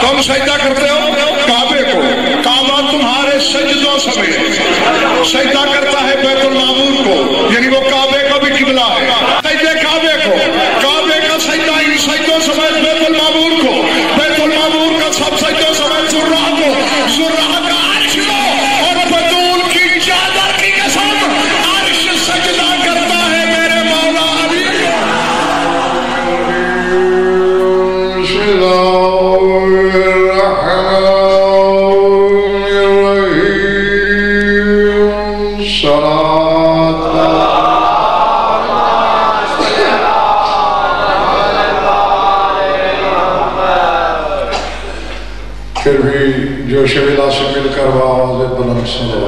تم سجدہ کرتے ہو کعبے کو، کعبہ تمہارے سجدوں سمیت سجدہ کرتا ہے بیت المعمور کو، یعنی وہ کعبے کا بھی قبلہ ہے۔ سجدے کعبے کو، کعبے کا سجدہ ان سجدوں سمیت بیت المعمور کو، بیت المعمور کا سب سجدوں سمیت زرہ کو، زرہ کا عرش کو، اور بطول کی چادر کی قسم عرش سجدہ کرتا ہے میرے مولا علی۔ پھر بھی جوش ولا سے مل کر آواز بلند سنو۔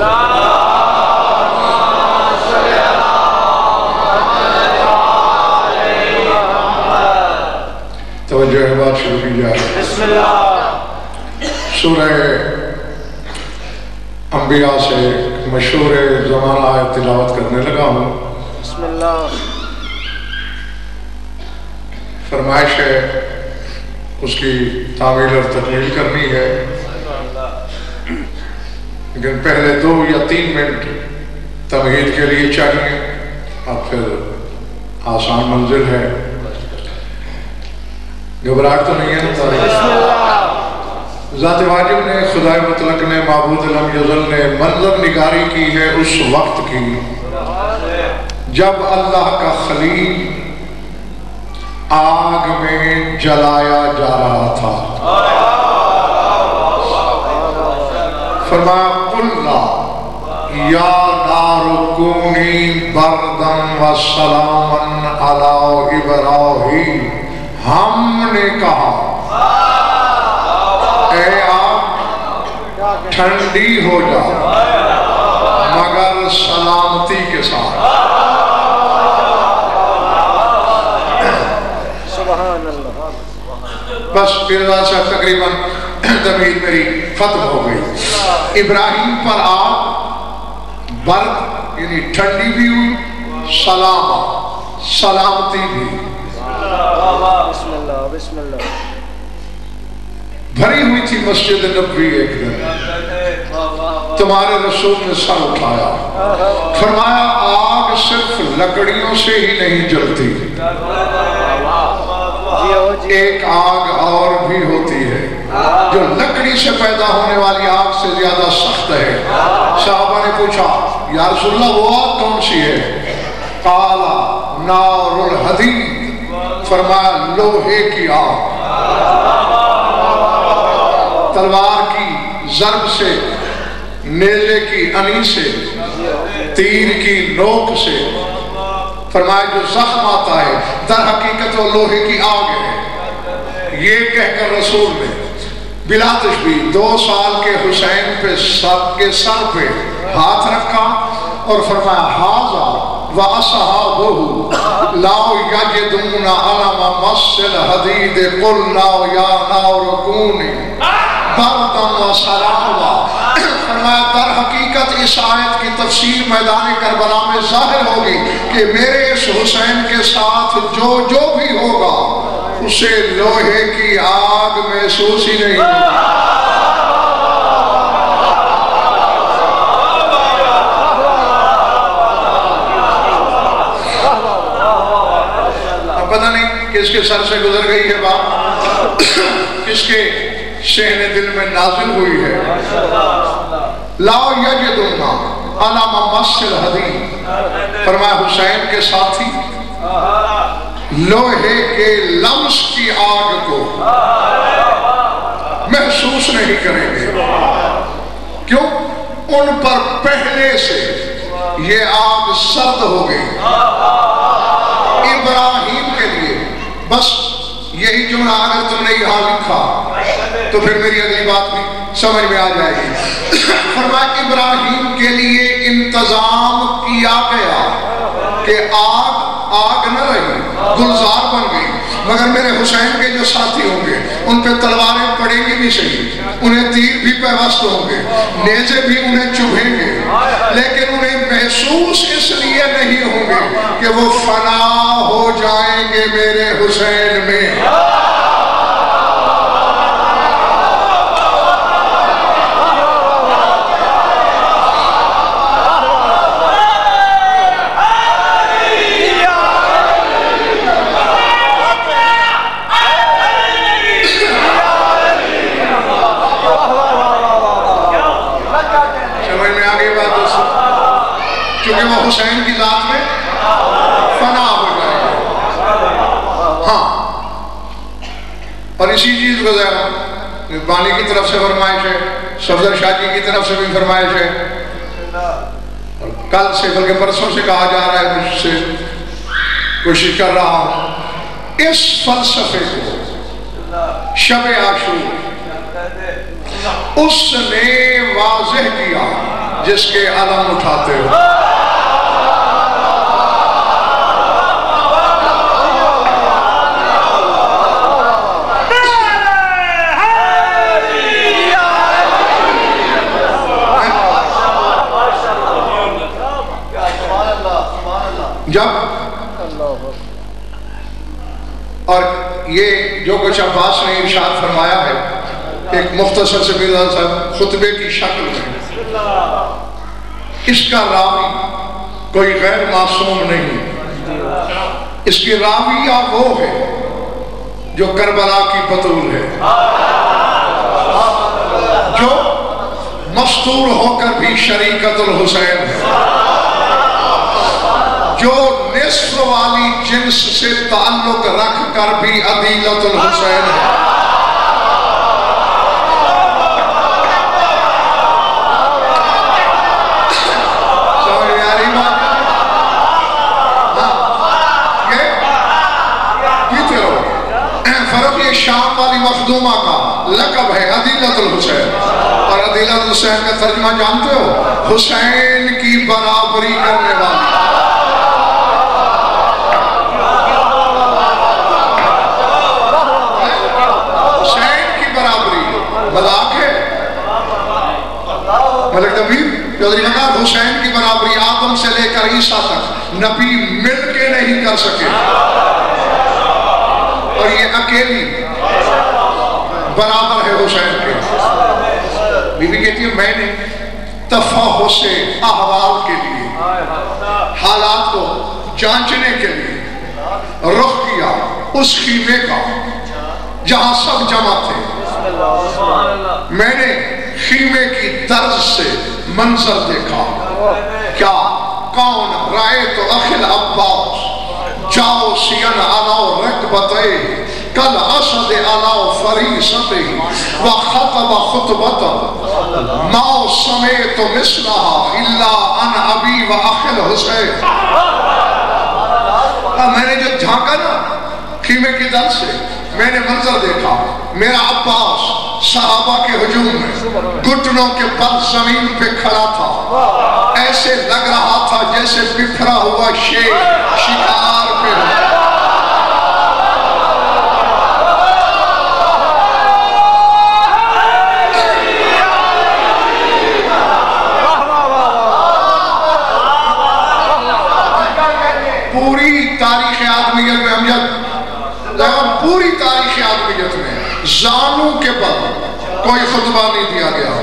توجہ ہے، بات شروع کی جائے۔ بسم اللہ۔ سورہ انبیاء سے مشہور زمانہ آیت تلاوت کرنے لگا ہوں۔ بسم اللہ۔ فرمائش ہے اس کی تعمیل اور تکمیل کرنی ہے، لیکن پہلے 2 یا 3 منٹ تمہید کے لیے چاہیے، اب پھر آسان منزل ہے۔ گھبراہٹ تو نہیں ہے نا؟ ذات واجب نے، خدائے مطلق نے، معبود لم یزل نے منظر نگاری کی ہے اس وقت کی جب اللہ کا خلیل آگ میں جلایا جا رہا تھا۔ فرمایا قُلْ یا نار کونی بردن و سلامن علی ابراہیم، ہم نے کہا اے آگ ٹھنڈی ہو جا مگر سلامتی کے ساتھ۔ بس پھر سے تقریباً تمہید میری ختم ہو گئی۔ ابراہیم پر آگ برد یعنی ٹھنڈی بھی ہوئی، سلامتی بھی۔ بسم اللہ بسم اللہ۔ بھری ہوئی تھی مسجد نبوی ایک دن، تمہارے رسول نے سر اٹھایا، فرمایا آگ صرف لکڑیوں سے ہی نہیں جلتی، ایک آگ اور بھی ہوتی ہے جو لکڑی سے پیدا ہونے والی آگ سے زیادہ سخت ہے۔ صحابہ نے پوچھا یا رسول اللہ وہ آگ کون سی ہے؟ قال نار الحدید، فرمایا لوہے کی آگ، تلوار کی ضرب سے، نیزے کی انی سے، تیر کی نوک سے، فرمایا جو زخم آتا ہے در حقیقت وہ لوہے کی آگ ہے۔ یہ کہہ کر رسول نے بلا تشبیہ 2 سال کے حسین پہ سر پہ ہاتھ رکھا اور فرمایا ھذا وَأَصْحَابُهُ لَوْ يَجِدُونَ عَلَمَ مَسِّ الْحَدِيدِ قُلْنَا يَا نَارُ كُونِي بَرْدًا وَسَلَامًا۔ فرمایا در حقیقت اس آیت کی تفسیر میدان کربلا میں ظاہر ہوگی کہ میرے اس حسین کے ساتھ جو بھی ہوگا اسے لوہے کی آگ محسوس ہی نہیں ہوگی۔ پتہ نہیں کس کے سر سے گزر گئی ہے بات، کس کے شہن دل میں نازل ہوئی ہے۔ لا یجدون علم مس الحدید، فرمایا حسین کے ساتھی لوہے کے لمس کی آگ کو محسوس نہیں کریں گے، کیوں؟ ان پر پہلے سے یہ آگ سرد ہو گئی۔ ابراہیم کے لیے بس یہی جملہ اگر تم نے یہاں لکھا تو پھر میری اگلی بات بھی سمجھ میں آ جائے گی۔ فرمایا ابراہیم کے لیے انتظام کیا گیا کہ آگ نہ رہی، گلزار بن گئی، مگر میرے حسین کے جو ساتھی ہوں گے ان پہ تلواریں پڑیں گی بھی صحیح، انہیں تیر بھی پیوست ہوں گے، نیزے بھی انہیں چبھیں گے، لیکن انہیں محسوس اس لیے نہیں ہوں گے کہ وہ فنا ہو جائیں گے میرے حسین میں۔ بانی کی طرف سے فرمائش ہے، صفدر شاہ جی کی طرف سے بھی فرمائش ہے، اور کل سے بلکہ پرسوں سے کہا جا رہا ہے، مجھ سے کوشش کر رہا ہوں اس فلسفے کو شب عاشور اس نے واضح کیا جس کے علم اٹھاتے ہو۔ جب اور یہ جو کچھ عباس نے ارشاد فرمایا ہے ایک مختصر سے مرزا صاحب خطبے کی شکل میں، اس کا راوی کوئی غیر معصوم نہیں، اس کی راویہ وہ ہے جو کربلا کی بطول ہے، جو مستور ہو کر بھی شریکت الحسین ہے، جو نصف والی جنس سے تعلق رکھ کر بھی عدیلت الحسین ہے۔ سمجھ میں آ رہی بات؟ یہ فرق یہ شام والی مخدومہ کا لقب ہے عدیلت الحسین، اور عدیلت الحسین کا ترجمہ جانتے ہو؟ حسین کی برابری کرنے والی۔ ملک نبی چودھری مکار حسین کی برابری آدم سے لے کر عیسیٰ تک نبی مل کے نہیں کر سکے، اور یہ اکیلی برابر ہے حسین کے۔ بی بی کہتی ہے میں نے تفحص احوال کے لیے، حالات کو جانچنے کے لیے رخ کیا اس خیمے کا جہاں سب جمع تھے۔ میں نے خیمے کی طرز سے منظر دیکھا، کیا کون رائے تو اخل عباس جاؤ سین علاو رکبتے کل اسد علاو فریستے وخطب خطبتا ماؤ سمیت مثلہا الا ان ابی و اخل حسین۔ میں نے جو جھانکا نا خیمے کی طرز سے، میں نے منظر دیکھا، میرا عباس صحابہ کے ہجوم میں گھٹنوں کے بل زمین پہ کھڑا تھا، ایسے لگ رہا تھا جیسے بکھرا ہوا شیر شکار پہ ہو۔ پوری تاریخ آدمیت میں امجد، پوری تاریخ آدمیت میں زانوں کے بعد کوئی خطبہ نہیں دیا گیا۔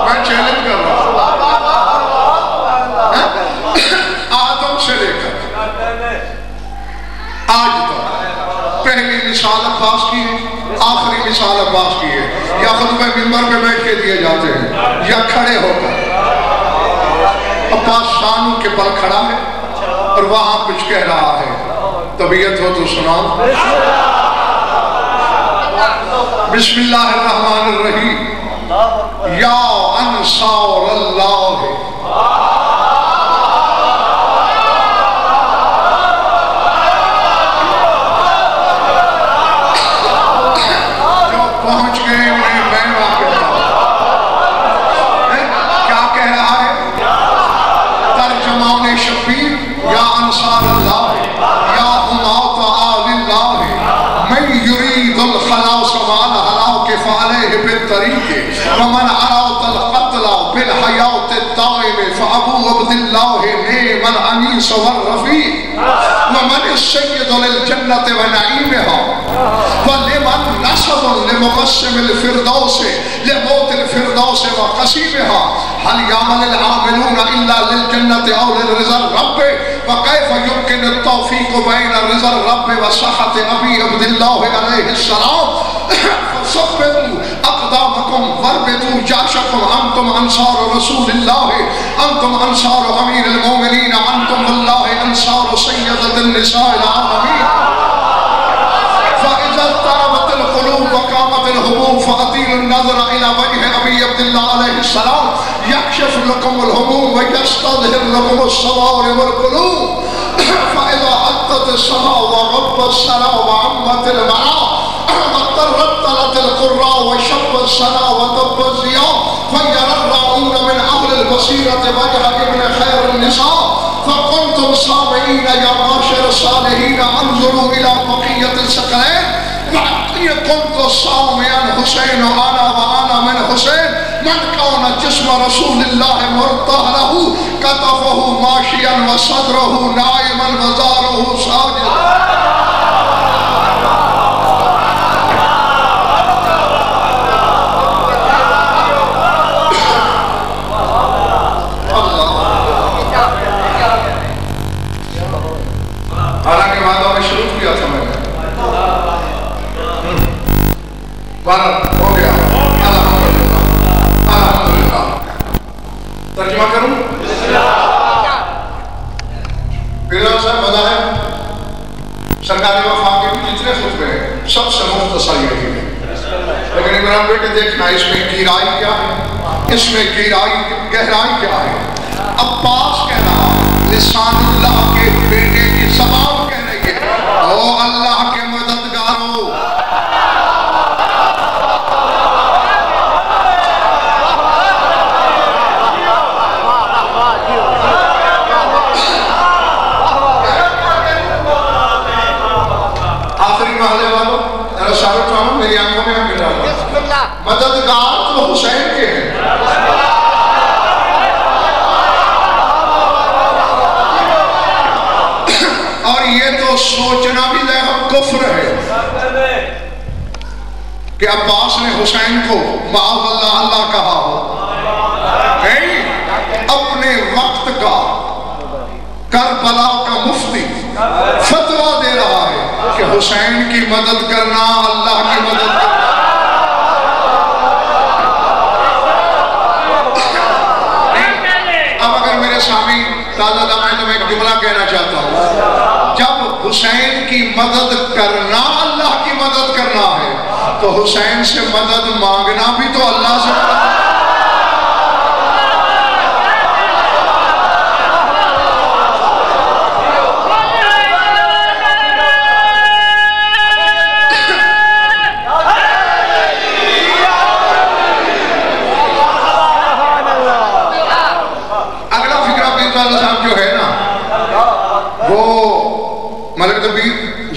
میں چیلنج کر رہا ہوں، آدم سے لے کر آج تک پہلی مثال عباس کی ہے، آخری مثال عباس کی ہے، یا خطبہ منبر پہ بیٹھ کے دیے جاتے ہیں یا کھڑے ہو کر۔ عباس زانوں کے بل کھڑا ہے اور وہاں کچھ کہہ رہا ہے، طبیعت ہو تو سناؤ۔ بسم اللہ الرحمن الرحیم، یا انصار اللہ، جو پہنچ گئے انہیں میں واقع کیا کہہ رہا ہے؟ ترجمان شبیر، یا انصار اللہ، یا حماۃ آل اللہ، من یرید الخلاص وعلى هلاك فعليه بالطريق ومن أراد القتل بالحياة الدائمة فأبو عبد الله نعم الأنيس والرفيق ومن السيد للجنة ونعيمها ولمن نسب لمقسم الفردوس لموت الفردوس وقسيمها هل يعمل العاملون إلا للجنة أو للرضا الرب وكيف يمكن التوفيق بين رضا الرب وسخط أبي عبد الله عليه السلام فصبتوا أقدامكم واربطوا جاشكم أنتم أنصار رسول الله أنتم أنصار أمير المؤمنين أنتم والله أنصار سيدة النساء العالمين فإذا النظر الى وجه ابی عبداللہ علیہ السلام یکشف لکم الہموم ویستظہر لکم الصوار والقلوب فاذا حقت السماء وغب السنا وعمت المعا وترتلت القراء وشب السنا وطب الضياء فيرى الراؤون من اهل البصيرة وجه ابن خير النساء فكنتم صامعين يا معاشر الصالحين انظروا الى بقية الثقلين كنت صامعا حسين وانا من حسين من كان جسم رسول الله مرتاح له كتفه ماشيا وصدره نائما وزاره ساجدا. ہو گیا الحمدللہ. ترجمہ کروں؟ پیرا صاحب بتا ہے سرکاری وفا کے بھی جتنے خطبے ہیں سب سے مختصر یہی ہے، لیکن عمران بیٹے دیکھنا اس میں گہرائی کیا ہے، اس میں گہرائی کیا ہے. عباس کہہ رہا لسان اللہ کے بیٹے کی زبان کہہ رہی ہے او اللہ کے مددگاروں. میری آنکھوں میں ہم گرا مددگار تو حسین کے ہیں. اور یہ تو سوچنا بھی لہم کفر ہے کہ عباس نے حسین کو معاذ اللہ اللہ کہا ہو. اپنے وقت کا کربلا کا مفتی فتویٰ دے رہا ہے کہ حسین کی مدد کرنا اللہ کی مدد کرنا. اب اگر میرے سامنے تازہ دمائیں تو میں ایک جملہ کہنا چاہتا ہوں، جب حسین کی مدد کرنا اللہ کی مدد کرنا ہے تو حسین سے مدد مانگنا بھی تو اللہ سے مدد.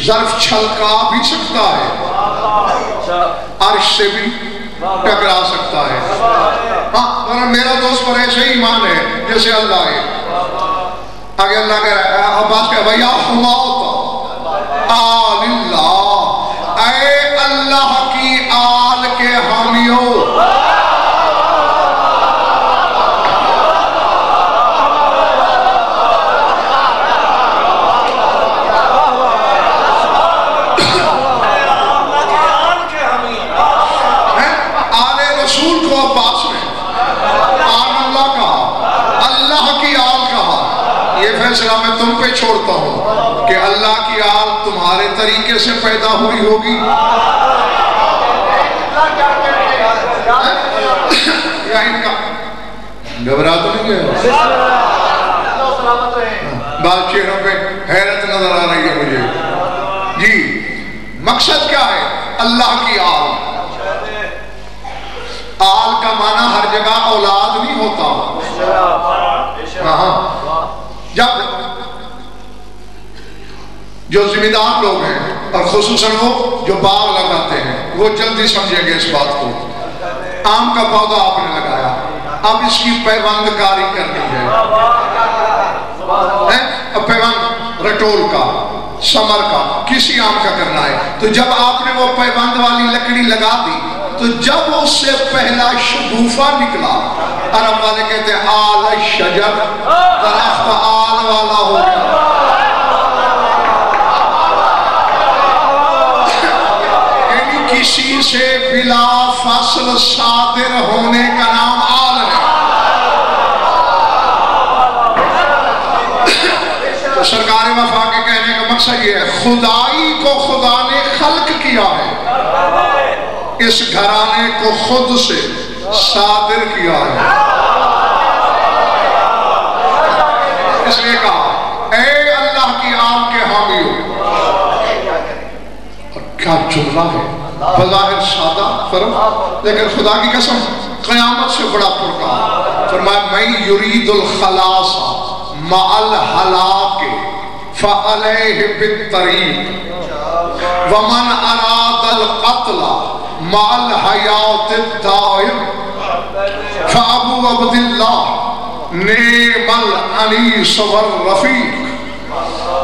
ظرف چھلکا بھی سکتا ہے، عرش سے بھی ٹکرا سکتا ہے. ہاں میرا دوست پر ایسے ہی ایمان ہے جیسے اللہ ہے. آگے اللہ کہہ رہا ہے عباس کہہ رہا ہے یا حماوت آل اللہ، اے اللہ کی آل کے حامیوں. میں تم پہ چھوڑتا ہوں کہ اللہ کی آل تمہارے طریقے سے پیدا ہوئی ہوگی یا ان کا گھبرا تو نہیں ہے. بعض چہروں پہ حیرت نظر آ رہی ہے مجھے. جی مقصد کیا ہے؟ اللہ کی آل. آل کا معنی ہر جگہ اولاد نہیں ہوتا. جب جو ذمہ دار لوگ ہیں اور خصوصاً وہ جو باغ لگاتے ہیں وہ جلدی سمجھیں گے اس بات کو. آم کا پودا آپ نے لگایا، اب اس کی پیوند کاری کرنی ہے. پیوند رٹول کا، سمر کا، کسی آم کا کرنا ہے. تو جب آپ نے وہ پیوند والی لکڑی لگا دی تو جب اس سے پہلا شگوفہ نکلا، عرب والے کہتے ہیں آل الشجر، درخت آل والا ہو گیا. یعنی کسی سے بلا فصل صادر ہونے کا نام آل ہے. تو سرکار وفا کے کہنے کا مقصد یہ ہے خدائی کو خدا نے خلق کیا ہے، اس گھرانے کو خود سے صادر کیا ہے. اس نے کہا اے اللہ کی آم کے حامیوں. اور کیا جملہ ہے، بظاہر سادہ فرم، لیکن خدا کی قسم قیامت سے بڑا پرکار. فرمایا من یرید الخلاص مع الہلاک فعلیہ بالطریق ومن اراد القتل مع الحیات الدائم فابو عبداللہ نعم الانیس والرفیق.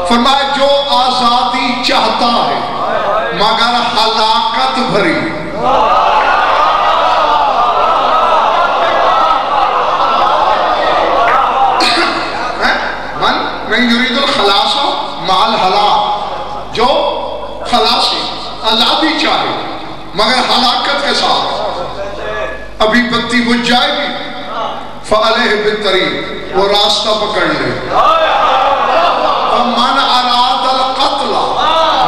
فرمایا جو آزادی چاہتا ہے مگر ہلاکت بھری، من یرید الخلاص مع الہلاک، جو خلاصی آزادی چاہے مگر ہلاکت کے ساتھ، ابھی بتی بجھ جائے گی، فعلیہ بالطریق، وہ راستہ پکڑ لے. ومن اراد القتل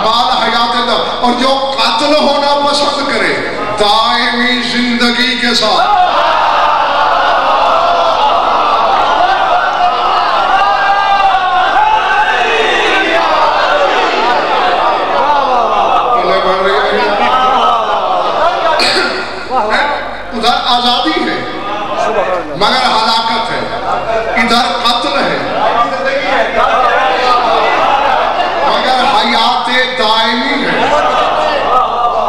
مع الحیات الدائم، اور جو قتل ہونا پسند کرے دائمی زندگی کے ساتھ. ادھر آزادی ہے مگر ہلاکت ہے، ادھر قتل ہے مگر حیات دائمی ہے،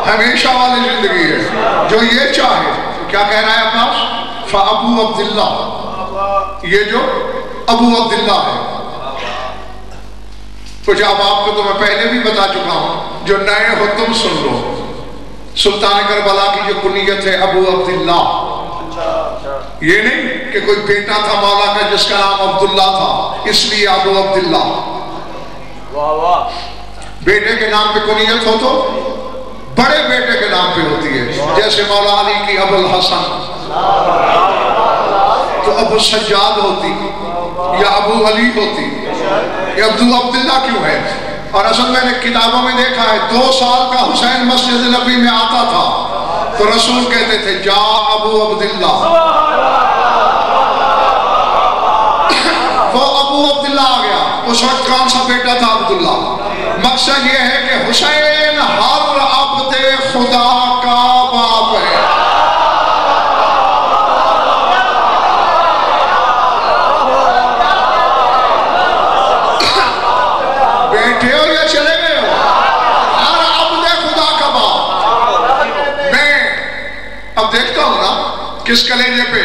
ہمیشہ والی زندگی ہے. جو یہ چاہے کیا کہہ رہا ہے عباس؟ فابو عبداللہ، یہ جو ابو عبداللہ ہے. کچھ اب آپ کو تو میں پہلے بھی بتا چکا ہوں، جو نئے ہو تم سن لو. سلطان کربلا کی جو کنیت ہے ابو عبداللہ، یہ نہیں کہ کوئی بیٹا تھا مولا کا جس کا نام عبداللہ تھا اس لیے ابو عبداللہ. بیٹے کے نام پہ کنیت ہو تو بڑے بیٹے کے نام پہ ہوتی ہے، جیسے مولا علی کی ابو الحسن تو ابو سجاد ہوتی یا ابو علی ہوتی، یہ ابو عبداللہ کیوں ہے؟ اور اصل میں نے کتابوں میں دیکھا ہے 2 سال کا حسین مسجد نبی میں آتا تھا تو رسول کہتے تھے جا ابو عبداللہ. وہ ابو عبداللہ آ گیا. اس وقت کون سا بیٹا تھا؟ عبداللہ. مقصد یہ ہے کہ حسین ہر عبد خدا کا باپ ہے. بیٹے ہو یا چلے گئے ہو، ہر عبد خدا کا باپ. میں اب دیکھتا ہوں نا کس کلیجے پہ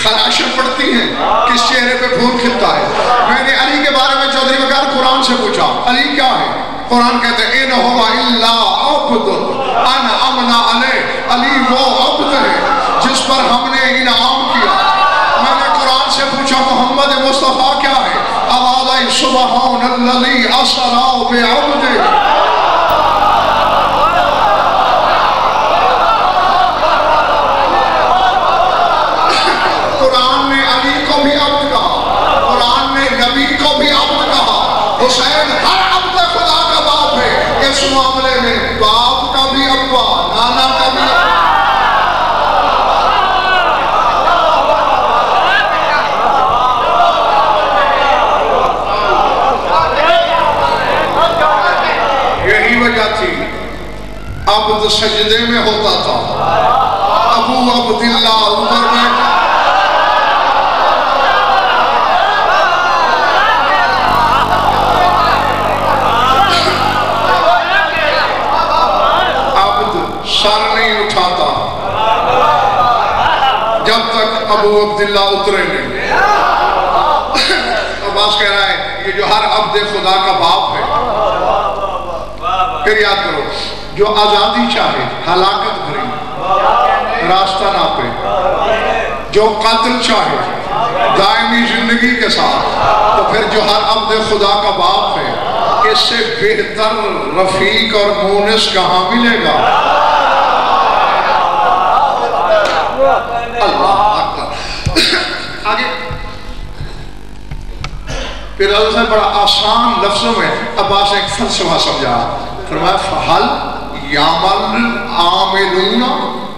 خراشیں پڑتی ہیں، کس چہرے پہ پھول کھلتا ہے. میں نے علی کے بارے میں چودھری بکار قرآن سے پوچھا علی کیا ہے؟ قرآن کہتے ہیں اِنْ هُوَ إِلَّا عَبْدٌ أَنْعَمْنَا عَلَيْهِ. علی وہ عبد ہے جس پر ہم نے انعام کیا. میں نے قرآن سے پوچھا محمد مصطفیٰ کیا ہے؟ آواز آئی سبحان الذی اسری بعبدہ. قرآن نے علی کو بھی عبد کہا، قرآن نے نبی کو بھی عبد کہا. حسین ہر عبد خدا کا باپ ہے. اس معاملے میں باپ کا بھی ابا، نانا کا بھی ابا. یہی وجہ تھی عبد سجدے میں ہوتا تھا. ابو عبداللہ اوپر میں سر نہیں اٹھاتا جب تک ابو عبداللہ اترے نہیں. عباس کہہ رہا ہے یہ جو ہر عبد خدا کا باپ ہے. پھر یاد کرو جو آزادی چاہے ہلاکت بھری راستہ نہ پہ، جو قتل چاہے دائمی زندگی کے ساتھ، تو پھر جو ہر عبد خدا کا باپ ہے اس سے بہتر رفیق اور مونس کہاں ملے گا؟ اللہ اکبر. آگے پھر حضرت نے بڑا آسان لفظوں میں عباس ایک فلسفہ سمجھا. فرمایا فَحَلْ يَعْمَلْ عَامِلُونَ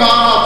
12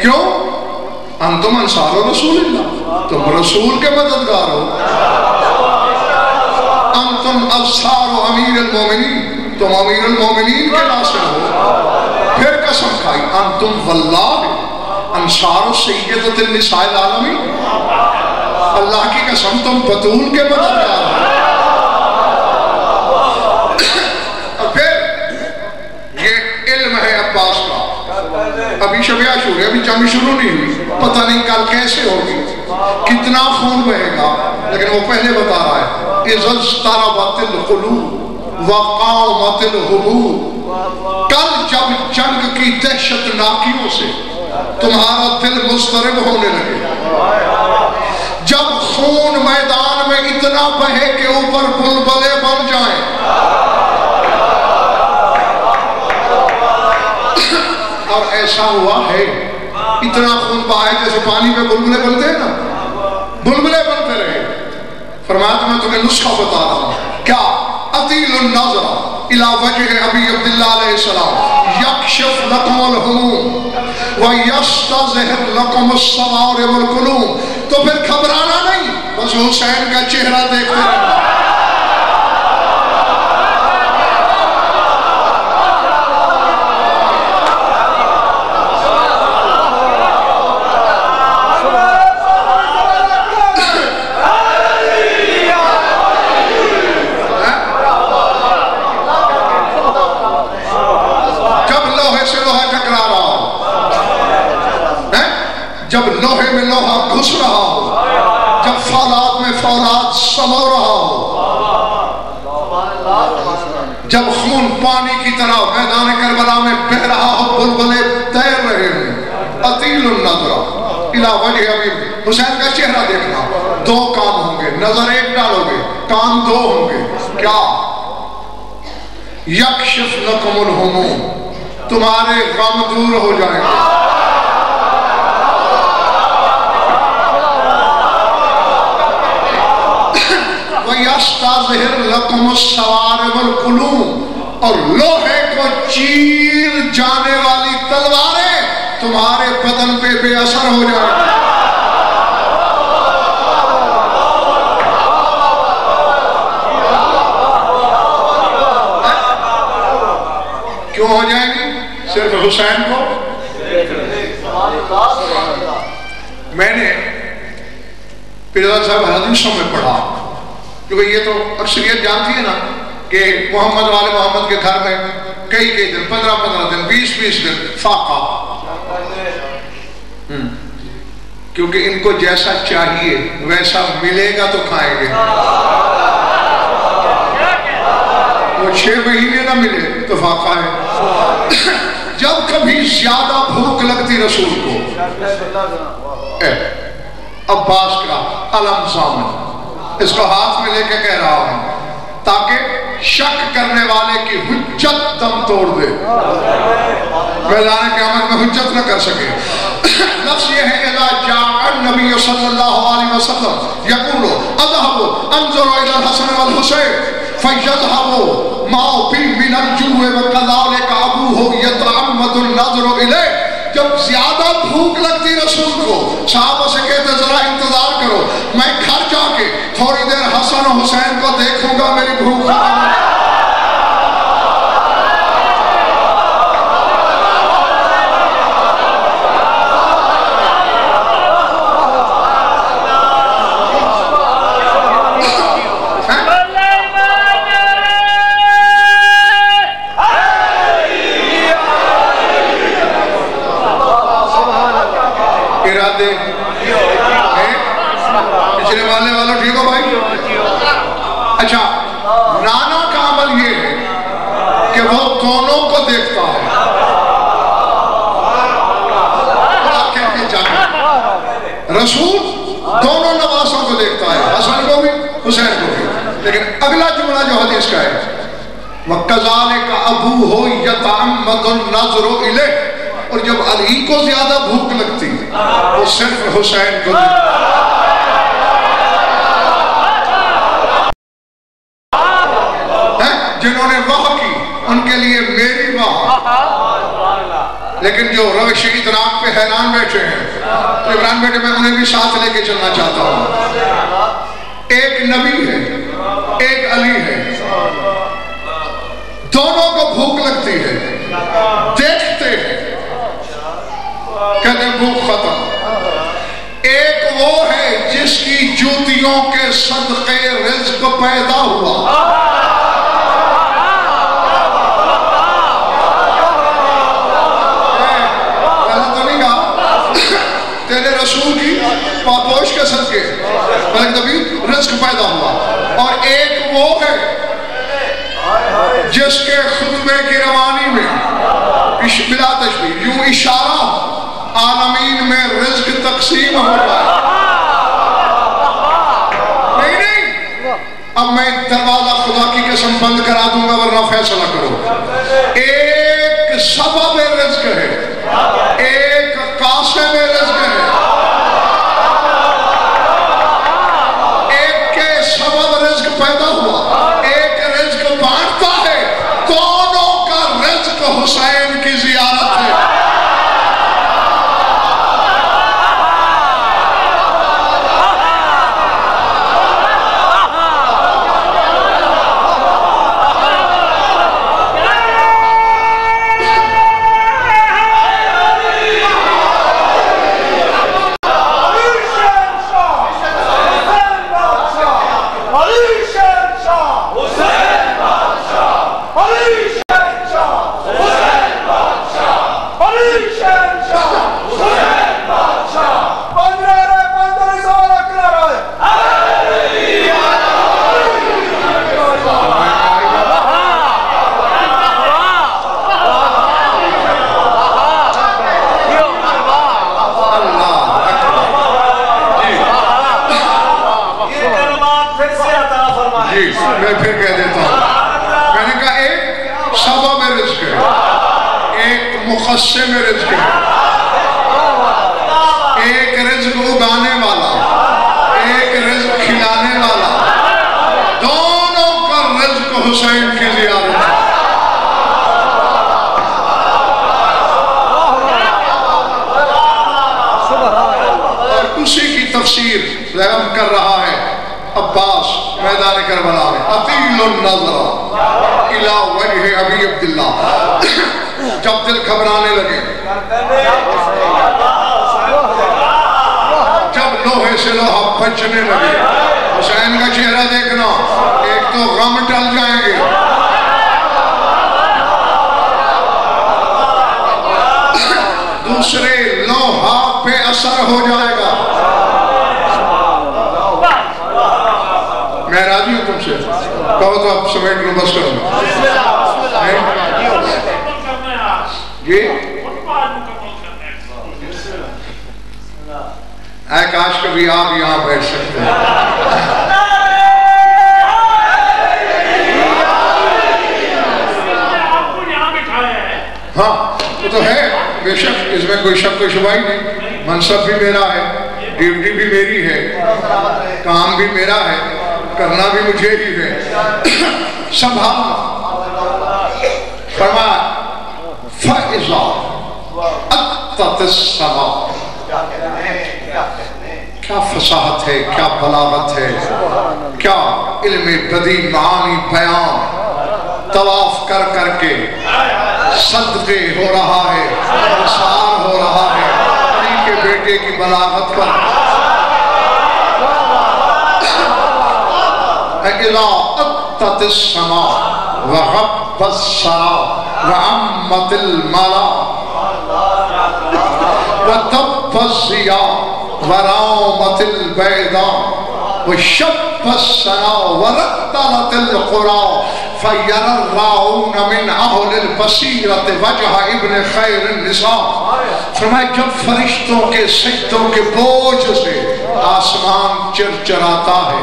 کیوں؟ انتم انصار رسول اللہ، تم رسول کے مددگار ہو. انتم انصار امیر المومنین، تم امیر المومنین کے ناصر ہو. پھر قسم کھائی انتم واللہ انصار سیدۃ النساء العالمین، اللہ کی قسم تم بطول کے مددگار ہو. اور پھر یہ علم ہے عباس کا. ابھی شب عاشور ہے، ابھی جنگ شروع نہیں ہوئی، پتہ نہیں کل کیسے ہوگی، کتنا خون بہے گا، لیکن وہ پہلے بتا رہا ہے اِذَا اضْطَرَبَتِ الْقُلُوبُ وَقَامَتِ الْحُبُوبُ، کل جب جنگ کی دہشت ناکیوں سے تمہارا دل مضطرب ہونے لگے، جب خون میدان میں اتنا بہے کہ اوپر بلبلے بن جائیں، اور ایسا ہوا ہے اتنا خون بہا ہے جیسے پانی پہ بلبلے بنتے ہیں نا، بلبلے بنتے رہے. فرمایا تو میں تمہیں نسخہ بتا رہا ہوں، کیا اطیل النظر الى وجہ ابی عبداللہ علیہ السلام یکشف لکم الہموم ویستظہر لکم الصوارم والقلوم. تو پھر گھبرانا نہیں، بس حسین کا چہرہ دیکھتے رہنا. جب لوہے میں لوہا گھس رہا ہو، جب فولاد میں فولاد سمو رہا ہو، جب خون پانی کی طرح میدان کربلا میں بہ رہا ہو، بلبلے تیر رہے ہیں. اطیل النظر الى وجہ ابی، حسین کا چہرہ دیکھنا. دو کام ہوں گے، نظر ایک ڈالو گے، کام دو ہوں گے. کیا؟ یکشف لکم الہموم، تمہارے غم دور ہو جائیں گے. وَيَسْتَظْهِرْ لَكُمُ الصَّوَارِمُ الْقُلُومُ، اور لوہے کو چیر جانے والی تلواریں تمہارے بدن پہ بے اثر ہو جائیں. کیوں ہو جائیں گی؟ صرف حسین کو. میں نے پیرزاد صاحب حدیثوں میں پڑھا، کیونکہ یہ تو اکثریت جانتی ہے نا کہ محمد والے محمد کے گھر میں کئی دن، 15 دن، 20 دن فاقہ، کیونکہ ان کو جیسا چاہیے ویسا ملے گا تو کھائیں گے. وہ 6 مہینے نہ ملے تو فاقہ ہے. جب کبھی زیادہ بھوک لگتی رسول کو، عباس کا علم سامن، اس کو ہاتھ میں لے کے کہہ رہا ہوں تاکہ شک کرنے والے کی حجت دم توڑ دے، میدان قیامت میں حجت نہ کر سکے. لفظ یہ ہے اذا جاء النبی صلی اللہ علیہ وسلم یقول اذهب انظر الى الحسن والحسین فیذهب ما فی من الجوع وكذلك ابوه يتعمد النظر الیہ. جب زیادہ بھوک لگتی رسول کو، صحابہ سے کہتے ذرا انتظار کرو، میں گھر جا کے تھوڑی دیر حسن و حسین کو دیکھوں گا، میری بھوک پچھلے والے والا ٹھیک ہو بھائی. اچھا، نانا کا عمل یہ ہے کہ وہ دونوں کو دیکھتا ہے. رسول دونوں نواسوں کو دیکھتا ہے، حسن کو بھی حسین کو بھی. لیکن اگلا جملہ جو حدیث کا ہے وَكَذَلِكَ أَبُوهُ يَتَعَمَّدُ النَّظْرُ إِلَيْهِ، اور جب علی کو زیادہ بھوک لگتی وہ صرف حسین کو جنہوں نے واہ کی ان کے لیے میری واہ. لیکن جو روش ادراک پہ حیران بیٹھے ہیں تو عمران بیٹے میں انہیں بھی ساتھ لے کے چلنا چاہتا ہوں. ایک نبی ہے، ایک علی ہے، دونوں کو بھوک لگتی ہے، دیکھتے ہیں، کہتے ہیں بھوک ختم. ایک وہ ہے جس کی جوتیوں کے صدقے رزق پیدا ہوا. تیرے رسول کی پاپوش کے صدقے ملک نبی رزق پیدا ہوا. اور ایک وہ ہے جس کے خطبے کی روانی میں بلا تشبیہ یوں اشارہ عالمین میں رزق تقسیم ہو رہا ہے. نہیں اب میں دروازہ خدا کی قسم بند کرا دوں گا ورنہ فیصلہ کرو. ایک سبب رزق ہے، ایک قاسم رزق ہے. ایک کے سبب رزق پیدا ہوا، ایک رزق بانٹتا ہے. دونوں کا رزق حسین کی زیارت ہے. میں پھر کہہ دیتا ہوں، میں نے کہا ایک سبب رزق ہے، ایک مقسم رزق ہے. ایک رزق اگانے والا، ایک رزق کھلانے والا. دونوں کا رزق حسین کی زیارت ہے. اور اسی کی تفسیر ذہن کر رہا ہے عباس میدان کربلا میں. اطیل النظر الى وجہ ابی عبداللہ. جب دل گھبرانے لگے، جب لوہے سے لوہا بچنے لگے، حسین کا چہرہ دیکھنا، ایک تو غم ٹل جائیں گے، دوسرے لوہا پہ اثر ہو جائے گا. میں راضی ہوں تم سے، کہو تو آپ سمیٹ لو بس کروں گا. یہ اے کاش کبھی آپ یہاں بیٹھ سکتے ہیں. ہاں وہ تو ہے بے شک، اس میں کوئی شک و شبہ ہی نہیں. منصب بھی میرا ہے، ڈیوٹی بھی میری ہے، کام بھی میرا ہے، کرنا بھی مجھے ہی ہے، سنبھالنا. فرمایا فَإِذَا أَتَّتِ السَّمَاءُ. کیا فصاحت ہے، کیا بلاغت ہے، کیا علم بدی معانی بیان. طواف کر کر کے صدقے ہو رہا ہے، نثار ہو رہا ہے علی کے بیٹے کی بلاغت پر. إِذَا أَتَّتِ السَّمَاءُ وَغَبَّ السَّرَى وَعَمَّتِ الْمَلَى وَتَبَّ الضِّيَاءُ وَرَوْمَتِ الْبَيْضَاءُ وَشَبَّ السَّنَا وَرَتَّلَتِ الْقُرَى فَيَرَى الرَّاعُونَ مِنْ أَهْلِ الْبَصِيرَةِ وَجْهَ ابن خیر النساء. فرمایا جب فرشتوں کے سجدوں کے بوجھ سے آسمان چرچراتا ہے،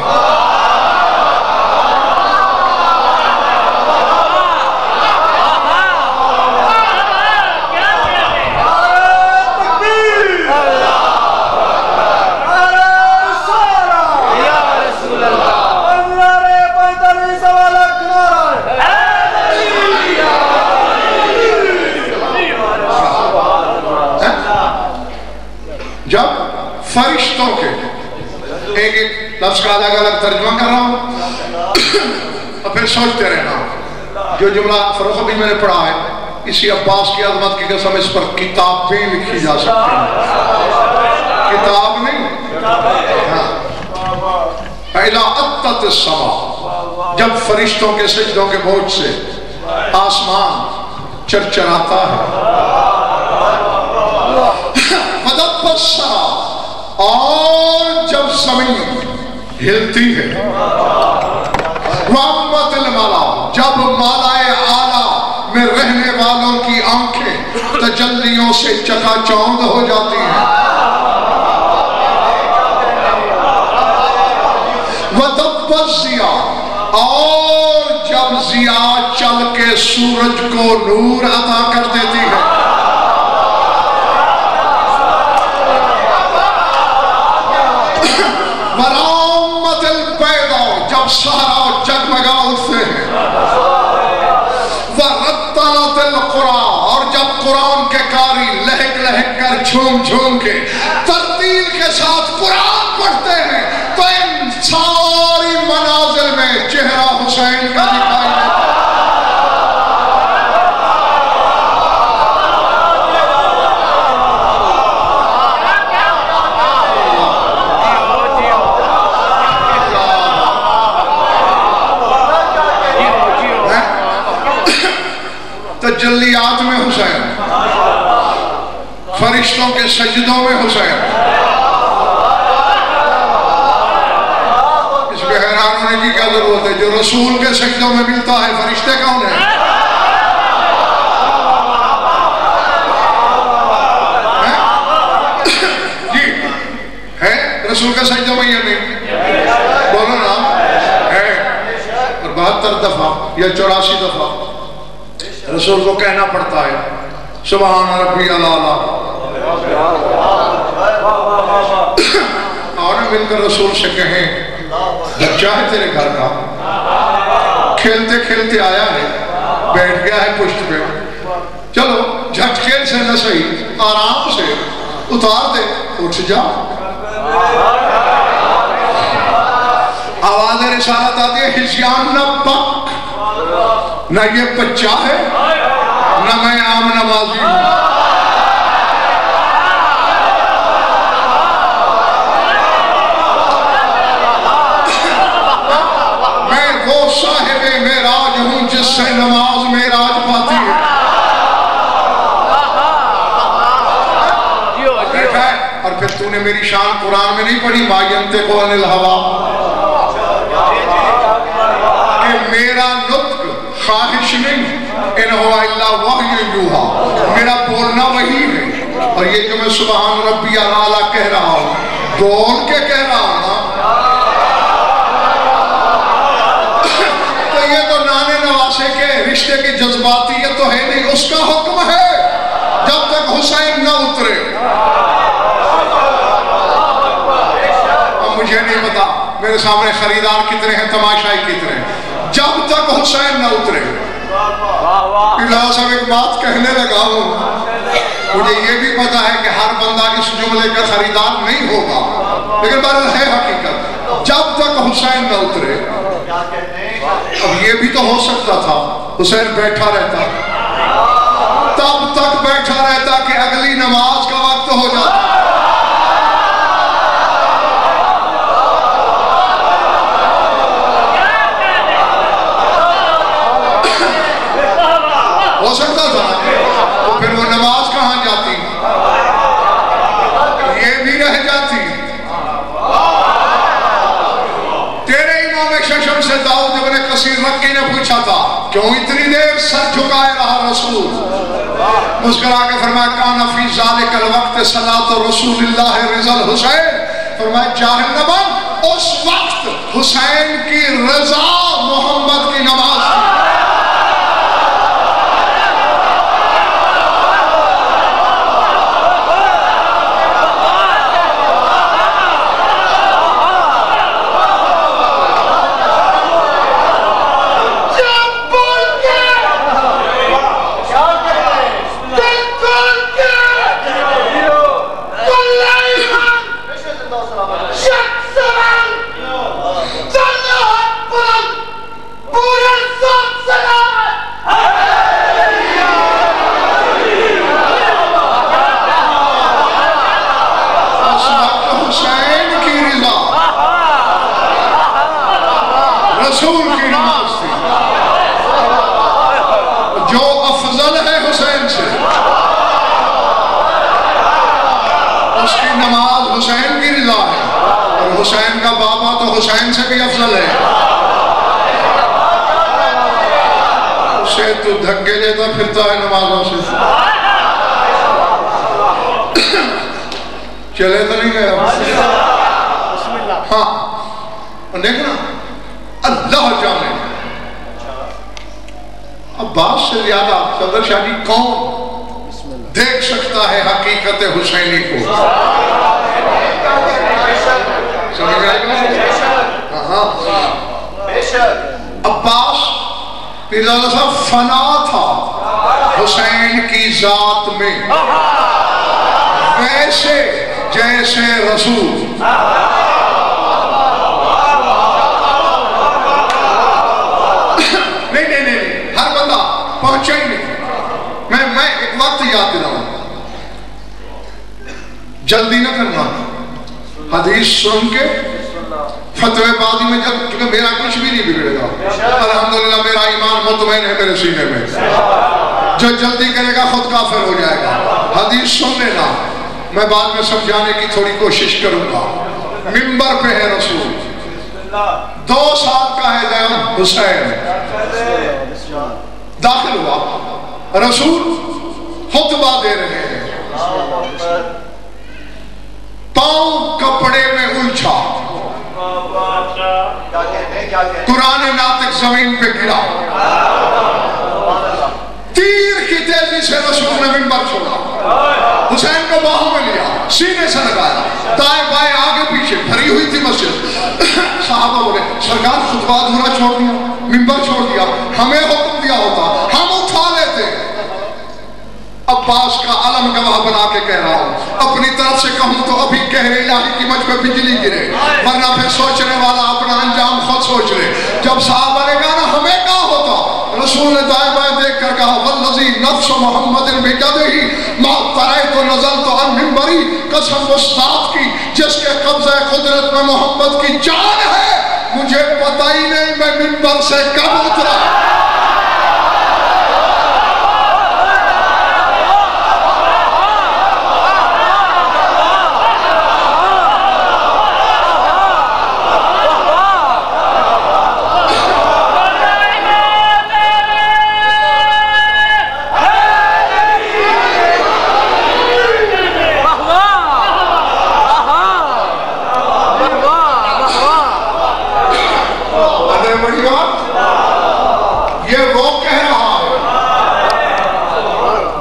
فرشتوں کے ایک ایک لفظ کا الگ الگ ترجمہ کر رہا ہوں اور پھر سوچتے رہنا. جو جملہ فروخ ابھی میں نے پڑھا ہے اسی عباس کی عظمت کی قسم اس پر کتابیں لکھی جا سکتی ہیں. کتاب نہیں اِذَا أَتَّتِ السَّمَاءُ جب فرشتوں کے سجدوں کے بوجھ سے آسمان چرچراتا ہے. فَدَبَّ السَّمَاءُ اور جب زمین ہلتی ہے. وَأَمَّتِ الْمَلَا جب مالائے اعلیٰ میں رہنے والوں کی آنکھیں تجلیوں سے چکا چوند ہو جاتی ہیں. وَدَبَّ الضِّيَاءُ اور جب ضیاء چل کے سورج کو نور عطا کر دیتی ہے. وَرَامَّتِ الْبَيْضَاءُ جب صحرا جگمگا اٹھتے ہیں. وَرَتَّلَتِ الْقُرْآنُ اور جب قرآن کے قاری لہک لہک کر جھوم جھوم کے ترتیل کے ساتھ قرآن پڑھتے ہیں تو ان ساری منازل میں چہرہ حسین کا دکھائی دیتا ہے. تجلیات میں حسین، فرشتوں کے سجدوں میں حسین. اس پہ حیران ہونے کی کیا ضرورت ہے؟ جو رسول کے سجدوں میں ملتا ہے فرشتے کون ہیں؟ جی ہے رسول کے سجدوں میں یہ نہیں بولو نا ہے. اور 72 دفعہ یا 84 دفعہ رسول کو کہنا پڑتا ہے سبحان ربی العلیٰ. اور مل کر رسول سے کہیں بچہ ہے تیرے گھر کا کھیلتے کھیلتے آیا ہے بیٹھ گیا ہے پشت پہ چلو جھٹکے سے نہ صحیح آرام سے اتار دے اٹھ جا. آواز رسالت آتی ہے ہزیان نہ پک نہ یہ بچہ ہے نہ میں عام نمازی ہوں. میں وہ صاحب معراج ہوں جس سے نماز معراج پاتی ہے. اور پھر تو نے میری شان قرآن میں نہیں پڑھی ما ینطق عن الہویٰ کہ میرا نطق خواہش نہیں ان ہوا الا وحی یوحیٰ میرا بولنا وہی ہے. اور یہ جو میں سبحان ربی العلیٰ کہہ رہا ہوں بول کے کہہ رہا ہوں نا تو یہ تو نانے نواسے کے رشتے کی جذباتیت تو ہے نہیں. اس کا حکم ہے جب تک حسین نہ اترے. مجھے نہیں پتا میرے سامنے خریدار کتنے ہیں تماشائی کتنے ہیں جب تک حسین نہ اترے. اللہ صاحب ایک بات کہنے لگا ہوں مجھے یہ بھی پتا ہے کہ ہر بندہ اس جملے کا خریدار نہیں ہوگا لیکن بہرحال ہے حقیقت جب تک حسین نہ اترے. اب یہ بھی تو ہو سکتا تھا حسین بیٹھا رہتا تب تک بیٹھا رہتا کہ اگلی نماز کا وقت ہو جاتا. ہو سکتا تھا تو پھر وہ نماز کہاں جاتی یہ بھی رہ جاتی. تیرے امام ششم سے داؤد ابن کثیر رکی نے پوچھا تھا کیوں اتنی دیر سر جھکائے رہا رسول. مسکرا کے فرمایا کان فی ذالک الوقت صلاۃ رسول اللہ رضا الحسین. فرمایا جاہل نہ بن اس وقت حسین کی رضا محمد کی نماز تھی. حسین کی رضا ہے، اور حسین کا بابا تو حسین سے بھی افضل ہے. اسے تو دھکے لیتا پھرتا ہے نمازوں سے. چلے تو نہیں گیا. ہاں دیکھنا اللہ جانے عباس سے زیادہ صدر شاہ جی کون دیکھ سکتا ہے حقیقت حسینی کو. سمجھ آئے گا. عباس پیرزادہ صاحب فنا تھا حسین کی ذات میں، ویسے جیسے رسول. نہیں ہر بندہ پہنچے ہی نہیں. میں ایک وقت یاد دلاؤں، جلدی نہ کرنا. حدیث سن کے فتوے بازی میں جب، چونکہ میرا کچھ بھی نہیں بگڑے گا الحمدللہ، میرا ایمان مطمئن ہے میرے سینے میں. جو جلدی کرے گا خود کافر ہو جائے گا. حدیث سن لینا، میں بعد میں سمجھانے کی تھوڑی کوشش کروں گا. منبر پہ ہے رسول، 2 سال کا ہے زیادہ حسین. داخل ہوا رسول، خطبہ دے رہے ہیں، پاؤں کپڑے میں الجھا، قرآن ناطق زمین پہ گرا. تیر کی تیزی سے رسول نے منبر چھوڑا، حسین کو باہوں میں لیا، سینے سے لگایا، دائیں بائیں آگے پیچھے بھری ہوئی تھی مسجد. صحابہ بولے سرکار خطبہ ادھورا چھوڑ دیا، منبر چھوڑ دیا، ہمیں حکم دیا ہوتا ہم اٹھا لیتے. عباس کا علم گواہ بنا کے کہہ رہا ہوں، اپنی طرف سے کہوں تو ابھی قہر الہی کی مجھ پہ بجلی گرے، ورنہ پھر سوچنے والا اپنا انجام خود سوچ لے. جب صحابہ نے کہا نا ہمیں کہا ہوتا، رسول نے دائیں بائیں دیکھ کر کہا والذی نفس محمد بجدہ ما ترائت نزلت عن منبری، قسم اس ذات کی جس کے قبضہ قدرت میں محمد کی جان ہے، مجھے پتہ ہی نہیں میں منبر سے کب اترا.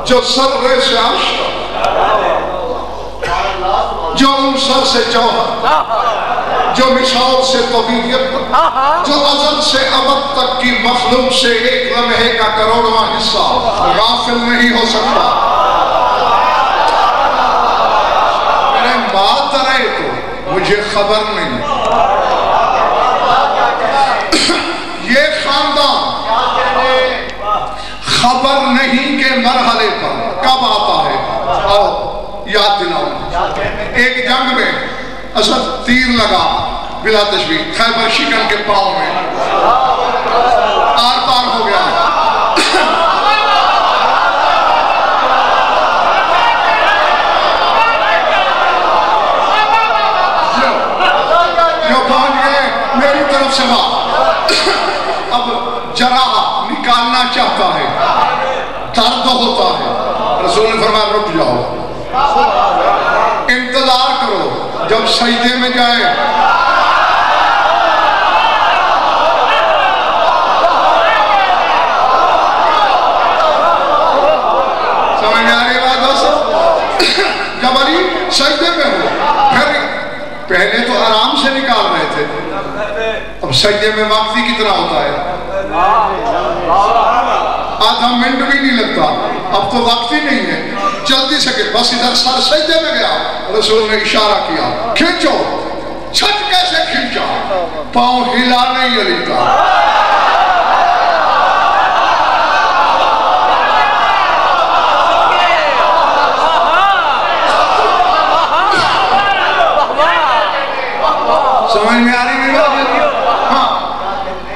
جو سر سے عرش، جو عنصر سے جوہر، جو مثال سے طبیعت، جو ازل سے ابد تک کی مخلوق سے ایک لمحے کا کروڑواں حصہ غافل نہیں ہو سکتا. میرے بات رہے تو مجھے خبر نہیں. یہ خاندان خبر نہیں کہ مرحلے پر کب آتا ہے. اور یاد دلاؤں، ایک جنگ میں اسد تیر لگا بلا تشبیہ خیبر شکن کے پاؤں میں، آر پار ہو گیا. جو پہنچ گئے میری طرف سے بات، اب جراح نکالنا چاہتا ہے، درد ہوتا ہے. رسول نے فرمایا رک جاؤ، انتظار کرو جب سجدے میں جائے. سمجھ میں آ رہی بات دوستو؟ جب علی سجدے میں ہو، پھر پہلے تو آرام سے نکال رہے تھے، اب سجدے میں وقتی کتنا ہوتا ہے؟ آدھا منٹ بھی نہیں لگتا. اب تو وقت ہی نہیں ہے، جلدی سے کہ بس ادھر سر سجدے میں گیا. رسول نے اشارہ کیا کھینچو. چھٹ کیسے کھینچا؟ پاؤں ہلا نہیں علی کا. سمجھ میں آ رہی ہے؟ ہاں.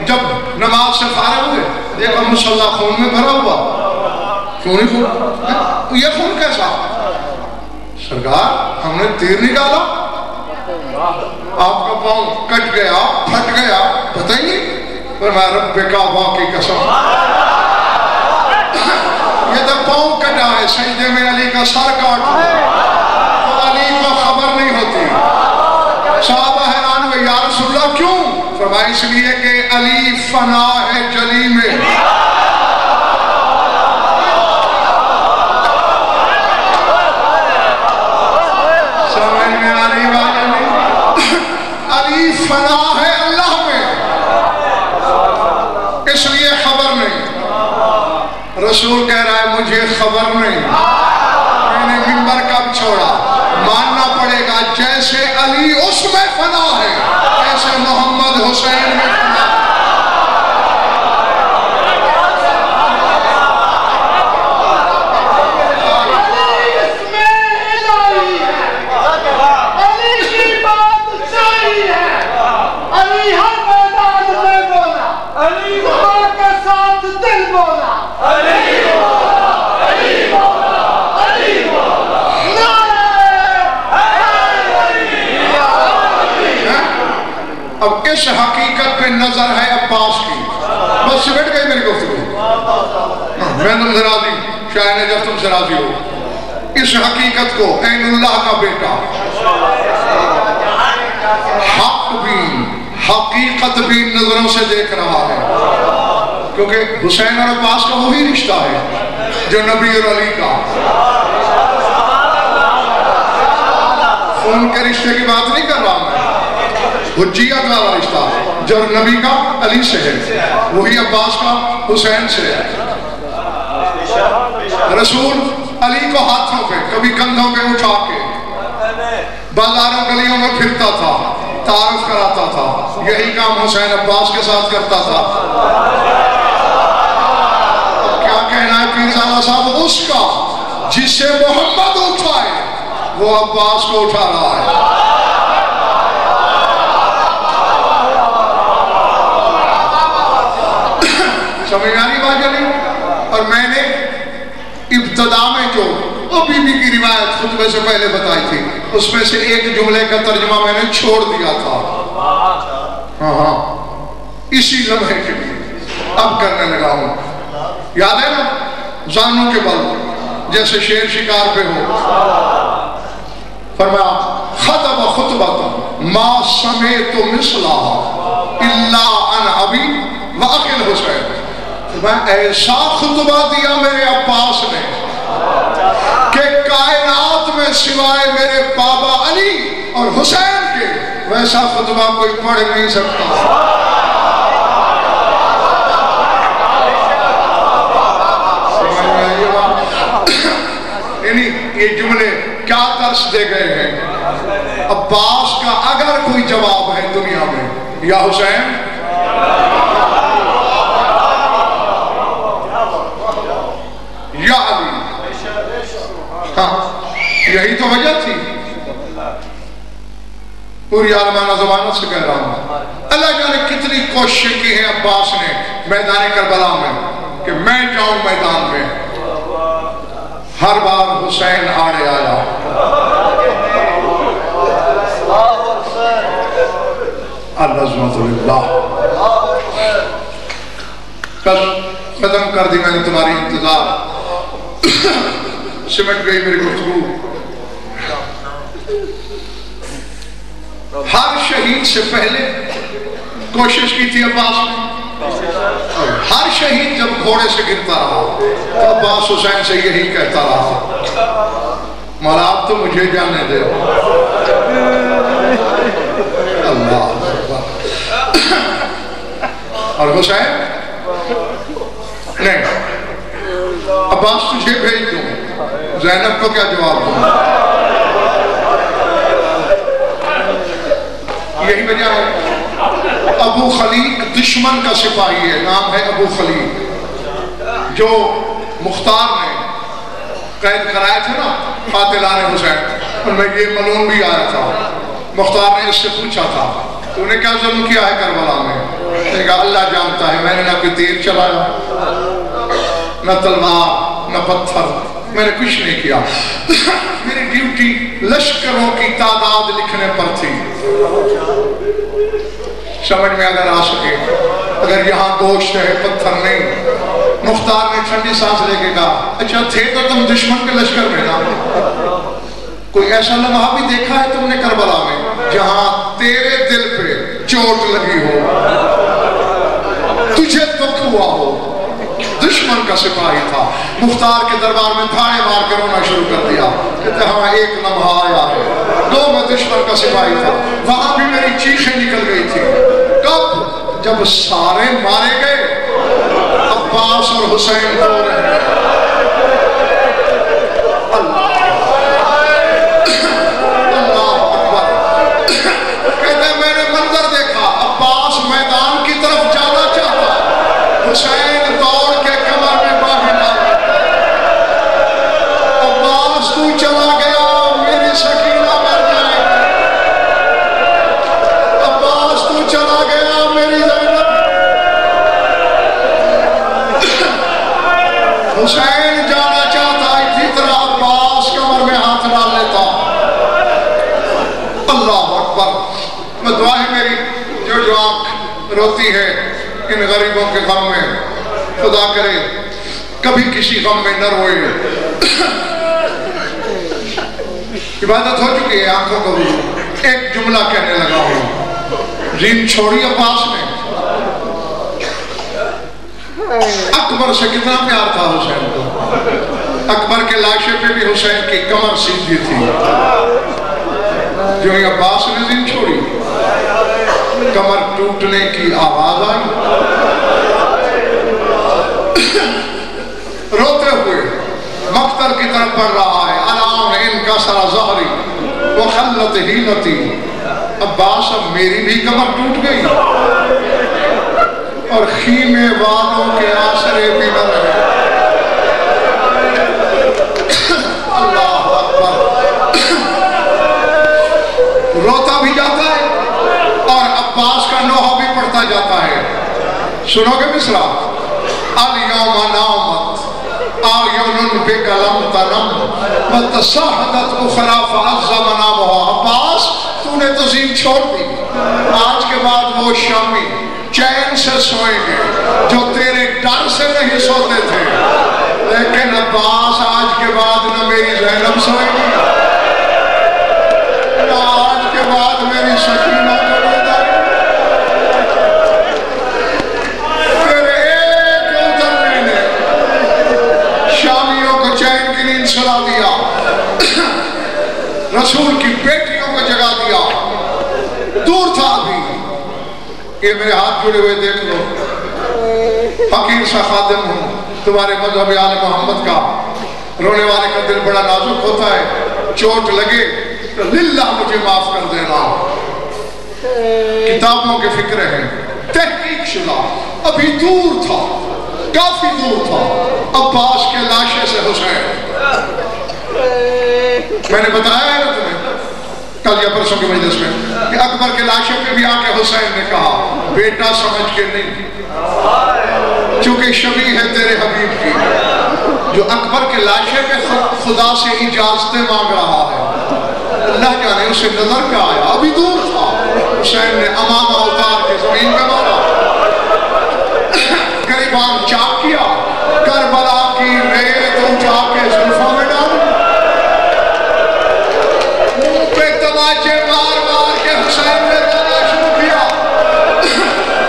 جب نماز سے فارغ ہوئے دیکھا مصلی خون میں بھرا ہوا. کیوں نہیں خون؟ یہ خون کیسا؟ سرکار ہم نے تیر نکالا آپ کا پاؤں کٹ گیا پھٹ گیا پتہ ہی نہیں پر میں رب کعبہ کی قسم یہ تو پاؤں کٹا ہے سجدے میں علی کا سر کاٹ تو علی کو خبر نہیں ہوتی صحابہ حیران ہوئے یا رسول اللہ کیوں فرمایا اس لیے کہ علی فنا ہے جلی میں سمجھ میں آ رہی بات نہیں علی فنا ہے اللہ میں اس لیے خبر نہیں رسول کہہ رہا ہے مجھے خبر نہیں میں نے منبر کب چھوڑا ماننا پڑے گا جیسے علی اس میں فنا ہے ایسے محمد حسین میں فنا ہے اب اس حقیقت پہ نظر ہے عباس کی بس سمٹ گئی میری گفتگو میں تم سے راضی شاید نجف تم سے راضی ہو اس حقیقت کو عین اللہ کا بیٹا حق بھی حقیقت بھی نظروں سے دیکھ رہا ہے کیونکہ حسین اور عباس کا وہی رشتہ ہے جو نبی اور علی کا خون کے رشتے کی بات نہیں کر رہا میں حجیت والا رشتہ جو نبی کا علی سے ہے وہی عباس کا حسین سے ہے رسول علی کو ہاتھوں پہ کبھی کندھوں پہ اٹھا کے بازاروں گلیوں میں پھرتا تھا تعارف کراتا تھا یہی کام حسین عباس کے ساتھ کرتا تھا کیا کہنا ہے پیرزادہ صاحب اس کا جس سے محمد اٹھائے وہ عباس کو اٹھا رہا ہے سمجھ آنی بات جلی اور میں نے ابتدا میں جو بی بی کی روایت خطبے سے پہلے بتائی تھی اس میں سے ایک جملے کا ترجمہ میں نے چھوڑ دیا تھا ہاں اسی لمحے کے لیے اب کرنے لگا ہوں یاد ہے نا زانوں کے بل جیسے شیر شکار پہ ہو فرمایا خطب خطبت ما سمیت مثلا الا ان ابی واقل حسین ایسا خطبہ دیا میرے عباس نے کہ کائنات میں سوائے میرے بابا علی اور حسین کے ویسا خطبہ کوئی پڑھ نہیں سکتا یعنی یہ جملے کیا درس دے گئے ہیں عباس کا اگر کوئی جواب ہے دنیا میں یا حسین یا علی ہاں یہی تو وجہ تھی پوری عالمانہ زبانت سے کہہ رہا ہوں اللہ جانے کتنی کوششیں کی ہیں عباس نے میدان کربلا میں کہ میں جاؤں میدان میں ہر بار حسین آڑے آیا العظمت للہ ختم کر دی میں نے تمہاری انتظار سمٹ گئی میری گفتگو ہر شہید سے پہلے کوشش کی تھی عباس نے ہر شہید جب گھوڑے سے گرتا رہا تو عباس حسین سے یہی کہتا رہا مولا آپ تو مجھے جانے دے اللہ اور حسین نہیں عباس تجھے بھیج دوں زینب کو کیا جواب دوں یہی وجہ ہے ابو خلیق دشمن کا سپاہی ہے نام ہے ابو خلیق جو مختار نے قید کرائے تھے نا قاتلان حسین ان میں یہ ملون بھی آیا تھا مختار نے اس سے پوچھا تھا تو انہیں کیا ظلم کیا ہے کربلا میں نے کہا اللہ جانتا ہے میں نے نہ کوئی تیر چلایا نہ تلوار نہ پتھر میں نے کچھ نہیں کیا میری ڈیوٹی لشکروں کی تعداد لکھنے پر تھی سمجھ میں اگر آ سکے، اگر یہاں گوشت ہے پتھر نہیں۔ مختار نے ٹھنڈی سانس لے کے کہا اچھا تھے تو تم دشمن کے لشکر میں نا، کوئی ایسا لمحہ بھی دیکھا ہے تم نے کربلا میں جہاں تیرے دل پہ چوٹ لگی ہو، تجھے دکھ ہوا ہو؟ دشمن کا سپاہی تھا، مختار کے دربار میں دھاڑے مار کر رونا شروع کر دیا، کہتے ہاں ایک لمحہ آیا ہے، دو میں دشمن کا سپاہی تھا، وہاں بھی میری چیخیں نکل گئی تھی۔ کب؟ جب سارے مارے گئے، عباس اور حسین رو رہے ہیں۔ اللہ اکبر، کہتے میں نے منظر دیکھا، عباس میدان کی طرف جانا چاہتا، حسین دوڑ کے کمر میں باہیں ڈالی۔ عباس تو چلا گیا میری سکینہ مر جائے گی، عباس تو چلا گیا میری زینب۔ حسین جانا چاہتا، اسی طرح عباس کمر میں ہاتھ ڈال لیتا۔ اللہ اکبر، میں دعا ہے میری جو آنکھ روتی ہے ان غریبوں کے غم میں، خدا کرے کبھی کسی غم میں نہ روئے۔ عبادت ہو چکی ہے آنکھوں کو بھی، ایک جملہ کہنے لگا ہوں، زین چھوڑی عباس نے۔ اکبر سے کتنا پیار تھا حسین کو، اکبر کے لاشے پہ بھی حسین کی کمر سیدھی تھی، جو ہی عباس نے زین چھوڑی کمر ٹوٹنے کی آواز آئی۔ روتے ہوئے مقتل کی طرف بڑھ رہا ہے، الان ان کا سرا ظہری وخلت ہیلتی، عباس اب میری بھی کمر ٹوٹ گئی اور خیمے والوں کے آسرے بھی نہ رہے۔ اللہ اکبر، روتا بھی جاتا ہے اور عباس کا نوحہ بھی پڑھتا جاتا ہے۔ سنو گے مصرع؟ الیوم نامت آیون بک لم تنم وتصاحدت اخرى فعز منامها۔ عباس تو نے تو زین چھوڑ دی، آج کے بعد وہ شامی چین سے سوئیں گے جو تیرے ڈر سے نہیں سوتے تھے، لیکن عباس آج کے بعد نہ میری زینب سوئیں گی، نہ آج کے بعد میری سکینہ کو بیداری۔ تیرے ایک اترنے نے شامیوں کو چین کی نیند سلا دیا، رسول کی بیٹیوں کو جگا دیا۔ دور تھا ابھی، یہ میرے ہاتھ جڑے ہوئے دیکھ لو، فقیر سا خادم ہوں تمہارے مذہب آل محمد کا، رونے والے کا دل بڑا نازک ہوتا ہے، چوٹ لگے تو للہ مجھے معاف کر دینا۔ کتابوں کے فکر ہیں، تحقیق شدہ، ابھی دور تھا، کافی دور تھا عباس کے لاشے سے حسین۔ میں نے بتایا ہے نا تمہیں کل یا پرسوں کے مجلس میں کہ اکبر کے لاشے پہ بھی آ کے حسین نے کہا بیٹا سمجھ کے نہیں، چونکہ شبیہ ہے تیرے حبیب کی، جو اکبر کے لاشے پہ خدا سے اجازتیں مانگ رہا ہے، اللہ جانے اسے نظر کیا آیا، ابھی دور تھا۔ حسین نے امامہ اتار کے زمین پہ مارا، گریبان چاک کیا، کربلا کی ریت اٹھا کے زلفوں میں ڈالی، پہ تماچے مار مار کے حسین نے رونا شروع کیا۔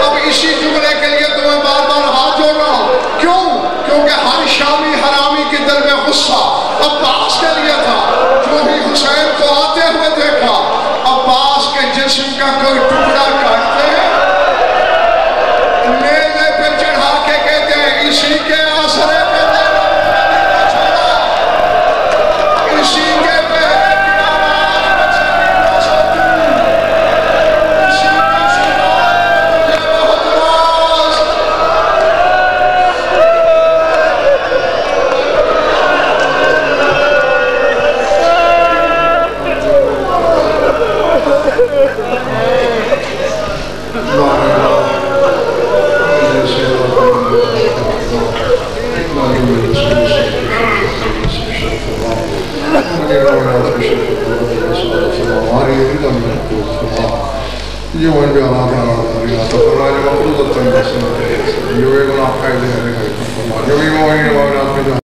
اب اسی جملے کے لیے تمہیں بار بار ہاتھ جوڑ رہا ہوں، کیوں؟ کیونکہ ہر شامی حرامی کے دل میں غصہ عباس کے لیے تھا، جو ہی حسین کو آتے ہوئے دیکھا، عباس کے جسم کا کوئی ٹکڑا کاٹتے ہیں، نیزے پہ چڑھا کے کہتے ہیں اسی کے آسرے پہ ہماری یہ وہ بھی اللہ تعالیٰ تو فرمایا جو مقروض تن بسن جو بھی گناہ قائد ہے جو بھی مومنین مومنات میں